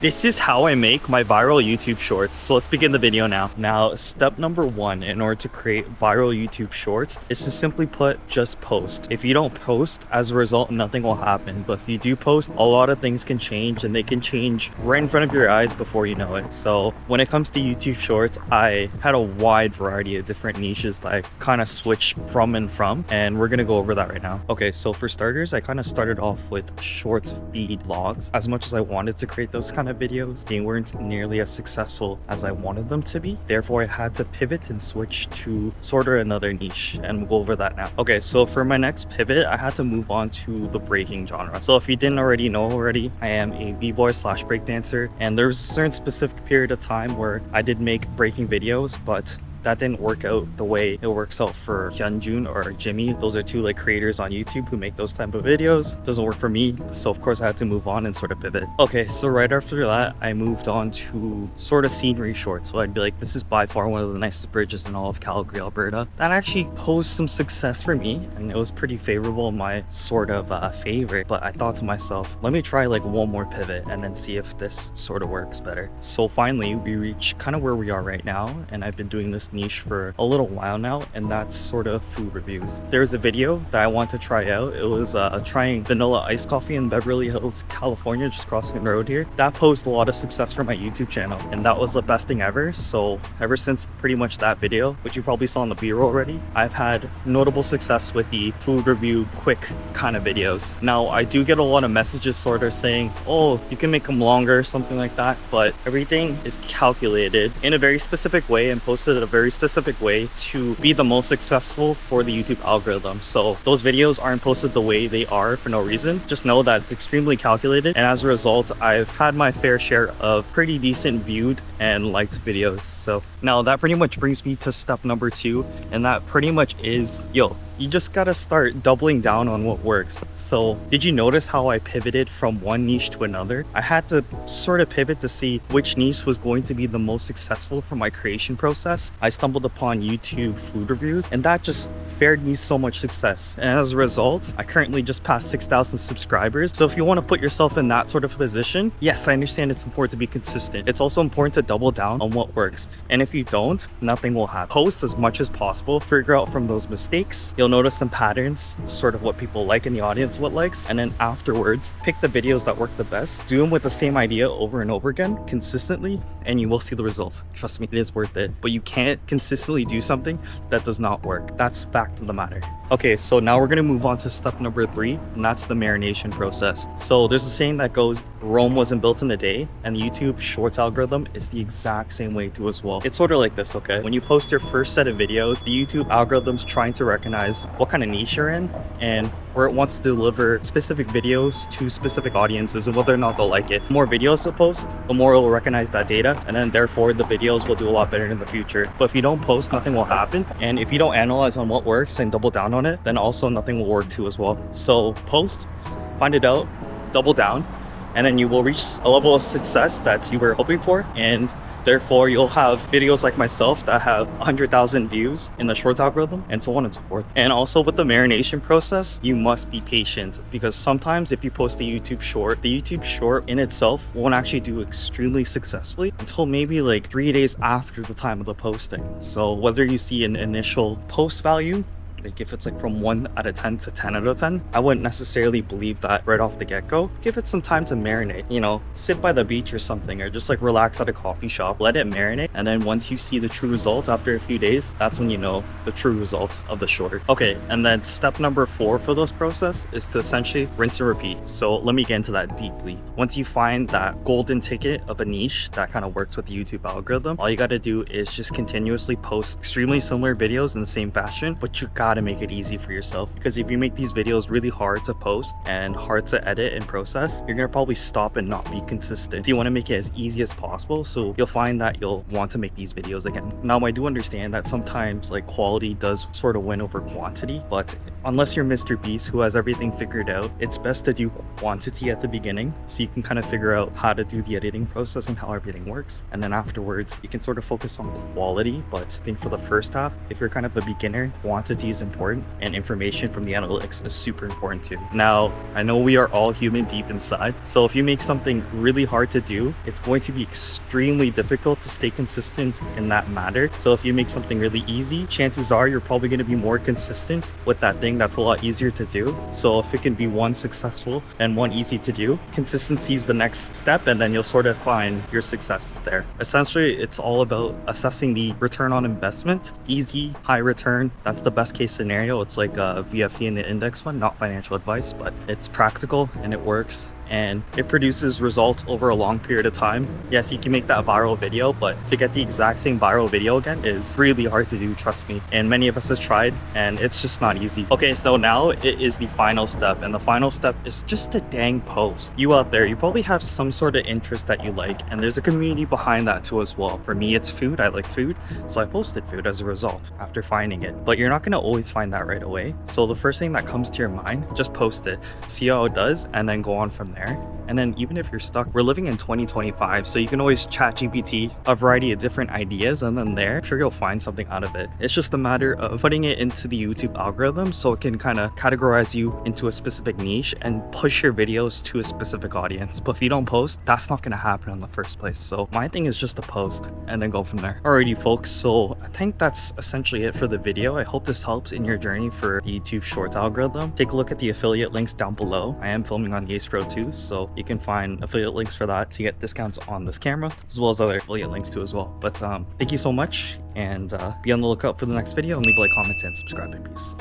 This is how I make my viral YouTube shorts. So let's begin the video now. Now, step number one in order to create viral YouTube shorts is to simply put just post. If you don't post, as a result, nothing will happen. But if you do post, a lot of things can change, and they can change right in front of your eyes before you know it. So when it comes to YouTube shorts, I had a wide variety of different niches that I kind of switched from, and we're gonna go over that right now. Okay, so for starters, I kind of started off with shorts feed vlogs. As much as I wanted to create those kind of videos, they weren't nearly as successful as I wanted them to be. Therefore, I had to pivot and switch to sort of another niche, and we'll go over that now. Okay, so for my next pivot, I had to move on to the breaking genre. So if you didn't already know already, I am a b-boy slash breakdancer, and there's a certain specific period of time where I did make breaking videos, but that didn't work out the way it works out for Hyunjun or Jimmy. Those are two creators on YouTube who make those type of videos. Doesn't work for me, so of course I had to move on and sort of pivot. Okay, so right after that, I moved on to sort of scenery shorts. So I'd be like, this is by far one of the nicest bridges in all of Calgary, Alberta. That actually posed some success for me, and it was pretty favorable, my sort of favorite. But I thought to myself, let me try one more pivot and then see if this sort of works better. So finally, we reached kind of where we are right now, and I've been doing this niche for a little while now, and that's sort of food reviews. There's a video that I want to try out. It was trying vanilla iced coffee in Beverly Hills, California, just crossing the road here. That posed a lot of success for my YouTube channel, and that was the best thing ever. So ever since pretty much that video, which you probably saw in the b-roll already, I've had notable success with the food review quick kind of videos. Now, I do get a lot of messages sort of saying, oh, you can make them longer, something like that, but everything is calculated in a very specific way and posted at a very specific way to be the most successful for the YouTube algorithm. So those videos aren't posted the way they are for no reason. Just know that it's extremely calculated, and as a result, I've had my fair share of pretty decent viewed and liked videos. So now that pretty much brings me to step number two, and that pretty much is, you just gotta start doubling down on what works. So did you notice how I pivoted from one niche to another? I had to sort of pivot to see which niche was going to be the most successful for my creation process. I stumbled upon YouTube food reviews, and that just fared me so much success. And as a result, I currently just passed 6,000 subscribers. So if you want to put yourself in that sort of position, yes, I understand it's important to be consistent. It's also important to double down on what works. And if you don't, nothing will happen. Post as much as possible, figure out from those mistakes. You'll notice some patterns, sort of what people like in the audience, what likes, and then afterwards, pick the videos that work the best, do them with the same idea over and over again, consistently, and you will see the results. Trust me, it is worth it. But you can't consistently do something that does not work. That's fact of the matter. Okay, so now we're gonna move on to step number three, and that's the marination process. So there's a saying that goes, Rome wasn't built in a day, and the YouTube Shorts algorithm is the exact same way too as well. It's sort of like this, okay? When you post your first set of videos, the YouTube algorithm's trying to recognize what kind of niche you're in and where it wants to deliver specific videos to specific audiences and whether or not they'll like it. The more videos you post, the more it will recognize that data, and then therefore the videos will do a lot better in the future. But if you don't post, nothing will happen. And if you don't analyze on what works and double down on it, then also nothing will work too as well. So post, find it out, double down, and then you will reach a level of success that you were hoping for, and therefore you'll have videos like myself that have 100,000 views in the shorts algorithm, and so on and so forth. And also with the marination process, you must be patient, because sometimes if you post a YouTube short, the YouTube short in itself won't actually do extremely successfully until maybe 3 days after the time of the posting. So whether you see an initial post value, if it's from 1 out of 10 to 10 out of 10, I wouldn't necessarily believe that right off the get-go. Give it some time to marinate, sit by the beach or something, or just relax at a coffee shop, let it marinate, and then once you see the true results after a few days, that's when you know the true results of the short. Okay, and then step number 4 for this process is to essentially rinse and repeat. So let me get into that deeply. Once you find that golden ticket of a niche that kind of works with the YouTube algorithm, all you got to do is just continuously post extremely similar videos in the same fashion, but you gotta make it easy for yourself, because if you make these videos really hard to post and hard to edit and process, you're gonna probably stop and not be consistent. So you want to make it as easy as possible, so you'll find that you'll want to make these videos again. Now, I do understand that sometimes quality does sort of win over quantity, but unless you're Mr. Beast who has everything figured out, it's best to do quantity at the beginning so you can kind of figure out how to do the editing process and how everything works. And then afterwards, you can sort of focus on quality. But I think for the first half, if you're kind of a beginner, quantity is important and information from the analytics is super important too. Now, I know we are all human deep inside, so if you make something really hard to do, it's going to be extremely difficult to stay consistent in that matter. So if you make something really easy, chances are you're probably going to be more consistent with that thing that's a lot easier to do. So if it can be one successful and one easy to do, consistency is the next step, and then you'll sort of find your successes there. Essentially, it's all about assessing the return on investment. Easy, high return, that's the best case scenario. It's like a VFE in the index fund, not financial advice, but it's practical and it works. And it produces results over a long period of time. Yes, you can make that viral video, but to get the exact same viral video again is really hard to do, trust me. And many of us have tried, and it's just not easy. Okay, so now it is the final step, and the final step is just a dang post. You out there, you probably have some sort of interest that you like, and there's a community behind that too as well. For me, it's food. I like food, so I posted food as a result after finding it. But you're not gonna always find that right away. So the first thing that comes to your mind, just post it, see how it does, and then go on from there. And then even if you're stuck, we're living in 2025, so you can always chat GPT a variety of different ideas, and then there, I'm sure you'll find something out of it. It's just a matter of putting it into the YouTube algorithm so it can kind of categorize you into a specific niche and push your videos to a specific audience. But if you don't post, that's not going to happen in the first place. So my thing is just to post and then go from there. Alrighty folks, so I think that's essentially it for the video. I hope this helps in your journey for the YouTube Shorts algorithm. Take a look at the affiliate links down below. I am filming on the Ace Pro 2, so you can find affiliate links for that to get discounts on this camera, as well as other affiliate links too as well. But thank you so much, and be on the lookout for the next video, and leave a like, comment, and subscribe, and peace.